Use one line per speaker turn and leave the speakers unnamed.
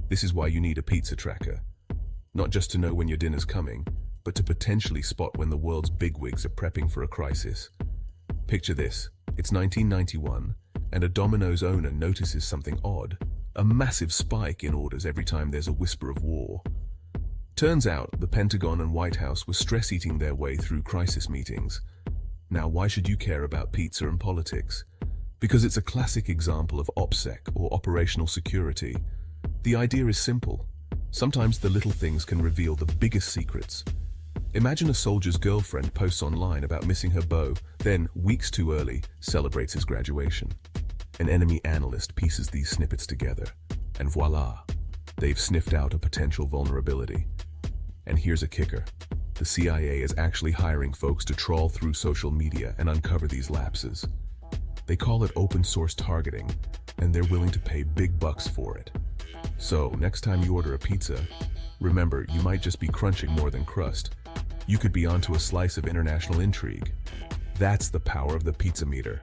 This is why you need a pizza tracker. Not just to know when your dinner's coming, but to potentially spot when the world's bigwigs are prepping for a crisis. Picture this. It's 1991, and a Domino's owner notices something odd. A massive spike in orders every time there's a whisper of war. Turns out, the Pentagon and White House were stress-eating their way through crisis meetings. Now, why should you care about pizza and politics? Because it's a classic example of OPSEC, or operational security. The idea is simple. Sometimes the little things can reveal the biggest secrets. Imagine a soldier's girlfriend posts online about missing her beau, then, weeks too early, celebrates his graduation. An enemy analyst pieces these snippets together, and voila, they've sniffed out a potential vulnerability. And here's a kicker. The CIA is actually hiring folks to trawl through social media and uncover these lapses. They call it open source targeting, and they're willing to pay big bucks for it. So, next time you order a pizza, remember, you might just be crunching more than crust. You could be onto a slice of international intrigue. That's the power of the pizza meter.